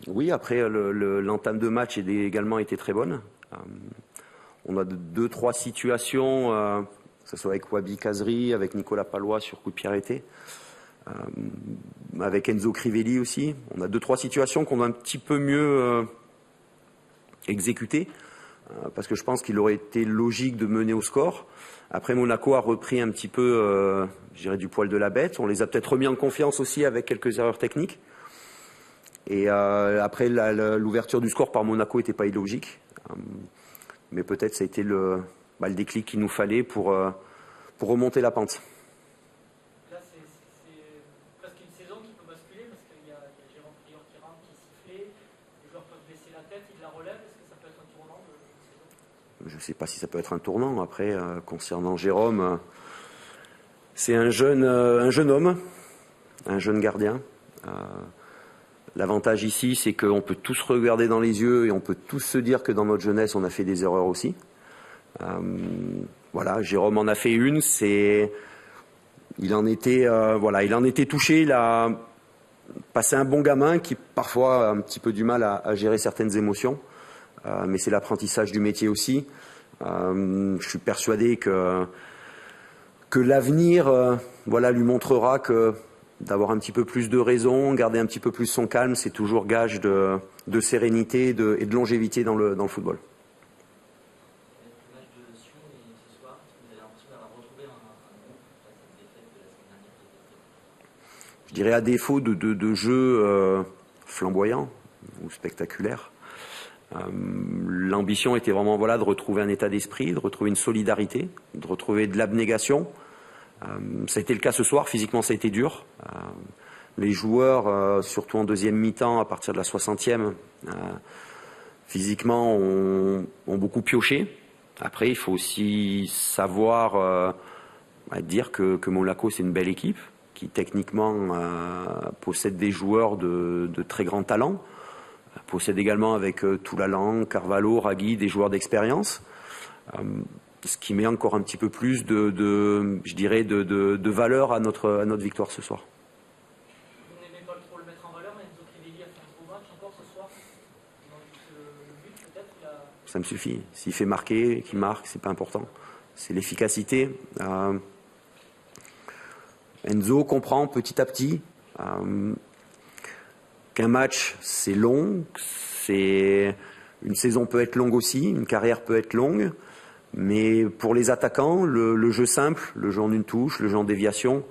Oui, après l'entame de match a également été très bonne. On a 2-3 situations, que ce soit avec Wabi Kazri, avec Nicolas Palois sur coup de pied arrêté, avec Enzo Crivelli aussi. On a 2-3 situations qu'on a un petit peu mieux exécutées, parce que je pense qu'il aurait été logique de mener au score. Après, Monaco a repris un petit peu, je dirais, du poil de la bête. On les a peut-être remis en confiance aussi avec quelques erreurs techniques. Et après, l'ouverture du score par Monaco n'était pas illogique. Mais peut-être ça a été le déclic qu'il nous fallait pour remonter la pente. Là, c'est presque une saison qui peut basculer parce qu'il y a Jérôme Prieur qui rentre, qui sifflait. Les joueurs peuvent baisser la tête, ils la relèvent. Est-ce que ça peut être un tournant de saison? Je ne sais pas si ça peut être un tournant. Après, concernant Jérôme, c'est un jeune homme, un jeune gardien. L'avantage ici, c'est qu'on peut tous regarder dans les yeux et on peut tous se dire que dans notre jeunesse, on a fait des erreurs aussi. Voilà, Jérôme en a fait une. Il en était touché. Il a passé un bon gamin qui parfois a un petit peu du mal à gérer certaines émotions. Mais c'est l'apprentissage du métier aussi. Je suis persuadé que l'avenir lui montrera que d'avoir un petit peu plus de raison, garder un petit peu plus son calme, c'est toujours gage de sérénité et de longévité dans le football. Le match de Sion et ce soir, vous avez l'impression d'avoir retrouvé un groupe après cette défaite de la semaine dernière? Je dirais à défaut de jeu flamboyant ou spectaculaire, l'ambition était vraiment de retrouver un état d'esprit, de retrouver une solidarité, de retrouver de l'abnégation. Ça a été le cas ce soir, physiquement ça a été dur. Les joueurs, surtout en deuxième mi-temps, à partir de la 60e, physiquement ont beaucoup pioché. Après, il faut aussi savoir dire que Monaco c'est une belle équipe, qui techniquement possède des joueurs de très grand talent, possède également avec Toulalan, Carvalho, Ragui, des joueurs d'expérience. Ce qui met encore un petit peu plus de valeur à notre victoire ce soir. Vous n'aimez pas trop le mettre en valeur, mais Enzo Crivelli a fait un beau match encore ce soir. Donc le but peut-être Ça me suffit. S'il fait marquer, qu'il marque, c'est pas important. C'est l'efficacité. Enzo comprend petit à petit qu'un match c'est long, une saison peut être longue aussi, une carrière peut être longue. Mais pour les attaquants, le jeu simple, le jeu en une touche, le jeu en déviation,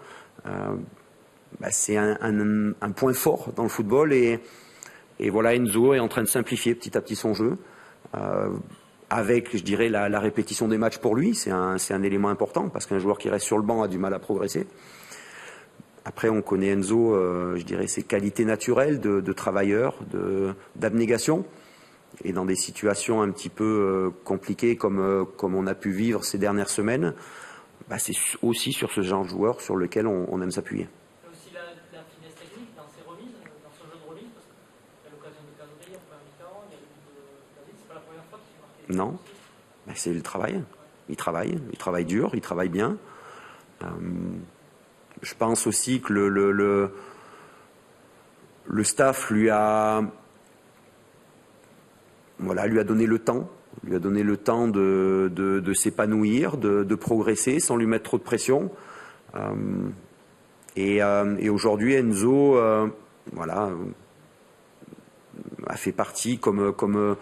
c'est un point fort dans le football. Et voilà, Enzo est en train de simplifier petit à petit son jeu. Avec, je dirais, la répétition des matchs pour lui. C'est un élément important parce qu'un joueur qui reste sur le banc a du mal à progresser. Après, on connaît Enzo, je dirais, ses qualités naturelles de travailleur, d'abnégation. Et dans des situations un petit peu compliquées comme on a pu vivre ces dernières semaines, c'est aussi sur ce genre de joueur sur lequel on aime s'appuyer. Il y a aussi la finesse technique dans ses remises, dans son jeu de remise, parce qu'il y a l'occasion de cadrer en première mi-temps, il y a le but de David, c'est pas la première fois qu'il fait marquer. Non, c'est le travail. Il travaille dur, il travaille bien. Je pense aussi que le staff lui a donné le temps. Lui a donné le temps de s'épanouir, de progresser sans lui mettre trop de pression. Et aujourd'hui, Enzo a fait partie, comme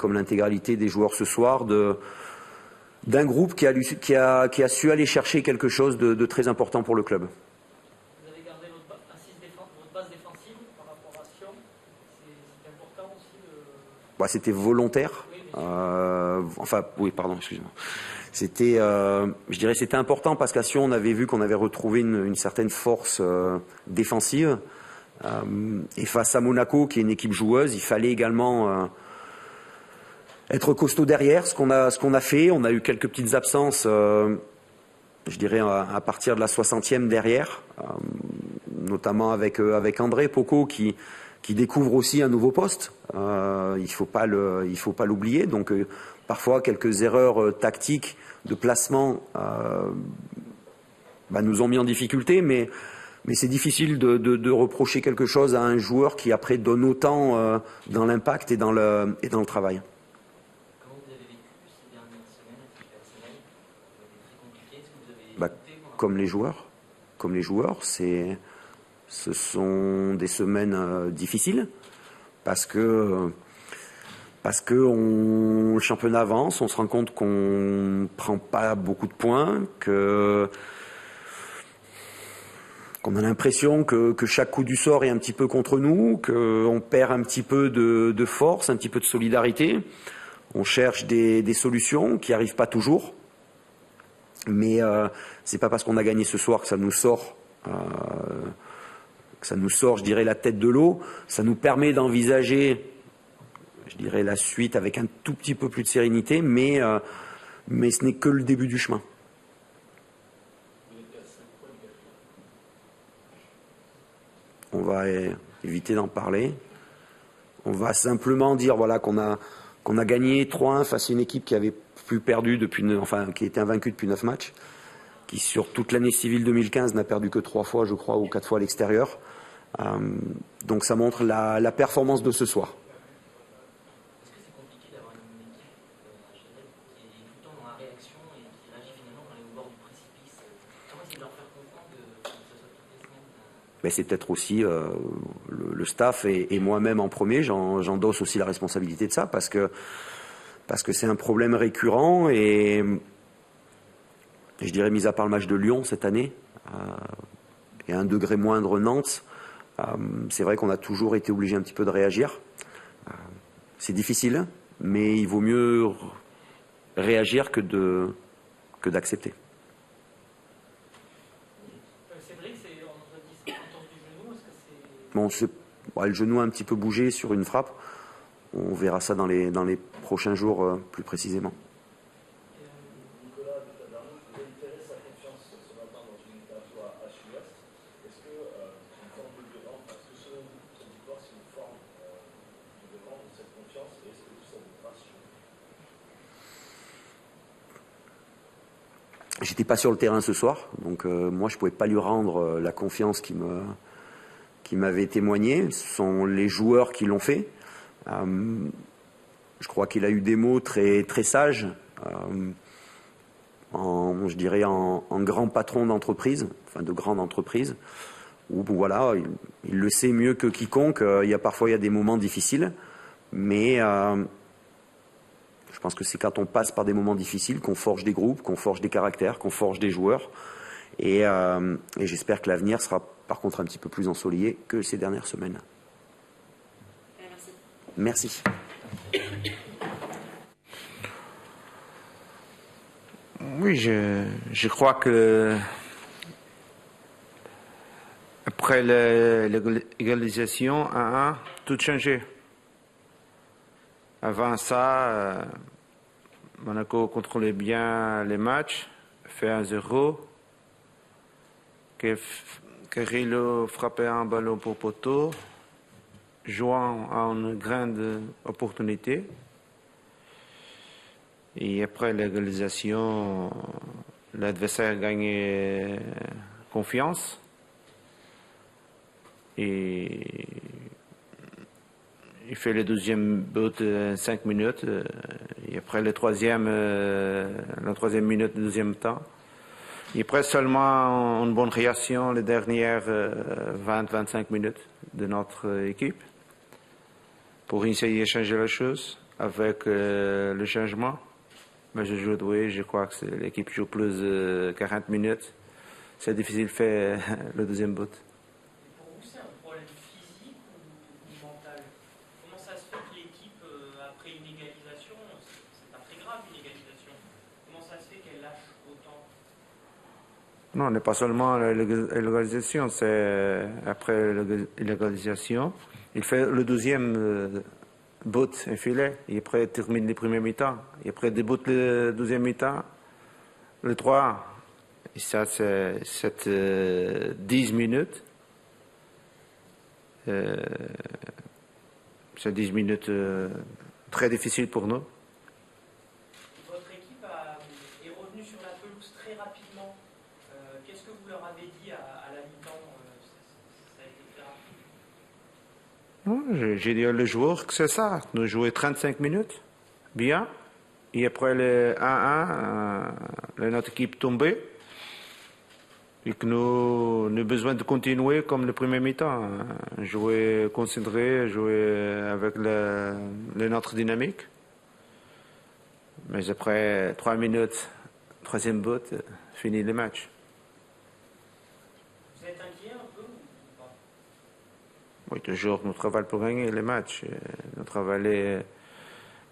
l'intégralité des joueurs ce soir, d'un groupe qui a su aller chercher quelque chose de très important pour le club. Vous avez gardé votre base défensive par rapport à Sion. C'est important aussi C'était volontaire. Excusez-moi. C'était important parce qu'à Sion, on avait vu qu'on avait retrouvé une certaine force défensive. Et face à Monaco, qui est une équipe joueuse, il fallait également être costaud derrière, ce qu'on a fait. On a eu quelques petites absences, à partir de la 60e derrière, notamment avec André Poco qui qui découvre aussi un nouveau poste. Il faut pas l'oublier. Donc parfois quelques erreurs tactiques de placement nous ont mis en difficulté, mais c'est difficile de reprocher quelque chose à un joueur qui après donne autant dans l'impact et dans le travail. Comment vous avez vécu ces dernières semaines à titre personnel? Très compliqué. Est-ce que vous avez écouté Comme les joueurs, ce sont des semaines difficiles parce que le championnat avance, on se rend compte qu'on ne prend pas beaucoup de points, qu'on a l'impression que chaque coup du sort est un petit peu contre nous, qu'on perd un petit peu de force, un petit peu de solidarité. On cherche des solutions qui n'arrivent pas toujours. Mais c'est pas parce qu'on a gagné ce soir que ça nous sort, je dirais, la tête de l'eau. Ça nous permet d'envisager, je dirais, la suite avec un tout petit peu plus de sérénité, mais ce n'est que le début du chemin. On va éviter d'en parler. On va simplement dire qu'on a gagné 3-1 face à une équipe qui avait plus perdu qui était invaincue depuis 9 matchs, qui sur toute l'année civile 2015 n'a perdu que 3 fois, je crois, ou 4 fois à l'extérieur. Donc ça montre la performance de ce soir. Est-ce que c'est compliqué d'avoir une équipe à Genève qui est tout le temps dans la réaction et qui réagit finalement quand elle est au bord du précipice? Comment essayer de leur faire comprendre que ce soit toutes les semaines? Mais c'est peut-être aussi le staff et moi-même en premier, j'endosse aussi la responsabilité de ça parce que c'est un problème récurrent et je dirais, mis à part le match de Lyon cette année et à un degré moindre Nantes, c'est vrai qu'on a toujours été obligé un petit peu de réagir. C'est difficile, mais il vaut mieux réagir que d'accepter. Cédric, on nous a dit c'est l'importance du genou. Est-ce que c'est... Le genou a un petit peu bougé sur une frappe. On verra ça dans les prochains jours plus précisément. Nicolas, tout à l'heure, vous réitérez sa confiance ce matin dans une interview à HUS. Est-ce que une forme de demande, parce que selon vous, cette victoire, c'est une forme de demande de cette confiance, et est-ce que tout ça vous rassure? J'étais pas sur le terrain ce soir, donc moi je pouvais pas lui rendre la confiance qui m'avait témoigné. Ce sont les joueurs qui l'ont fait. Je crois qu'il a eu des mots très, très sages, je dirais en grand patron d'entreprise, de grande entreprise, où voilà, il le sait mieux que quiconque. Parfois il y a des moments difficiles, mais je pense que c'est quand on passe par des moments difficiles qu'on forge des groupes, qu'on forge des caractères, qu'on forge des joueurs. Et j'espère que l'avenir sera par contre un petit peu plus ensoleillé que ces dernières semaines. Merci. Oui, je crois que après l'égalisation 1-1, tout changé. Avant ça, Monaco contrôlait bien les matchs, fait 1-0. Carrillo frappait un ballon pour poteau. Jouant a une grande opportunité. Et après l'égalisation, l'adversaire gagnait confiance. Et il fait le deuxième but en 5 minutes. Et après la troisième minute du deuxième temps. Et après seulement une bonne réaction les dernières 20-25 minutes de notre équipe pour essayer de changer la chose avec le changement. Mais je crois que l'équipe joue plus de 40 minutes. C'est difficile de faire le deuxième but. Pour vous, c'est un problème physique ou mental? Comment ça se fait que l'équipe, après une égalisation, c'est pas très grave une égalisation, comment ça se fait qu'elle lâche autant? Non, n'est pas seulement l'égalisation, c'est après l'égalisation. Il fait le deuxième but infilé, et après il termine les premiers mi-temps. Et après il débute le deuxième mi-temps, le 3. Et ça, c'est 10 minutes. c'est 10 minutes très difficiles pour nous. Votre équipe est revenue sur la pelouse très rapidement. Qu'est-ce que vous leur avez dit à la mi-temps? Ça a été très rapide. J'ai dit aux joueurs que c'est ça. Nous jouons 35 minutes, bien. Et après le 1-1, notre équipe tombée. Et que nous avons besoin de continuer comme le premier mi-temps. Jouer concentré, jouer avec notre dynamique. Mais après 3 minutes, troisième but, fini le match. Vous êtes inquiet un peu ou pas? Oui, toujours, nous travaillons pour gagner les matchs. Nous travaillons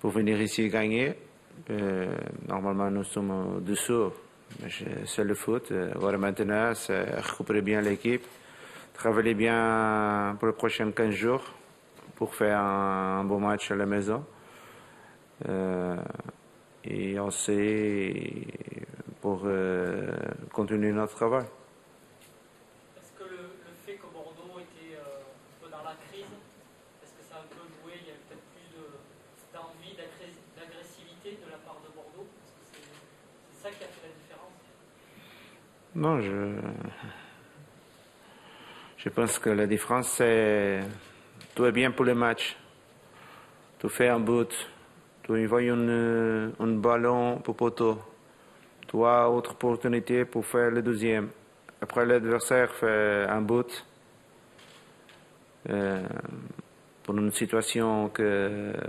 pour venir ici gagner. Normalement, nous sommes dessous. C'est le foot. Voilà, maintenant, c'est récupérer bien l'équipe, travailler bien pour les prochains 15 jours pour faire un bon match à la maison. Et aussi pour continuer notre travail. Est-ce que le fait que Bordeaux était un peu dans la crise, est-ce que ça a un peu joué? Il y a peut-être plus d'envie, d'agressivité de la part de Bordeaux? Est-ce que c'est ça qui a fait la différence? Non, je pense que la différence, c'est tout est bien pour le match. Tu fais un but, tu envoies un ballon pour poteau. Tu as autre opportunité pour faire le deuxième. Après, l'adversaire fait un but pour une situation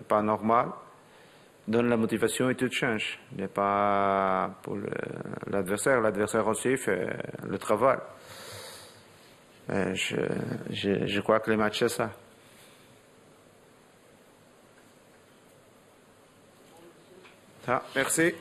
pas normale. Donne la motivation et tout change. Il n'est pas pour l'adversaire. L'adversaire aussi fait le travail. Je crois que le match, c'est ça. Merci.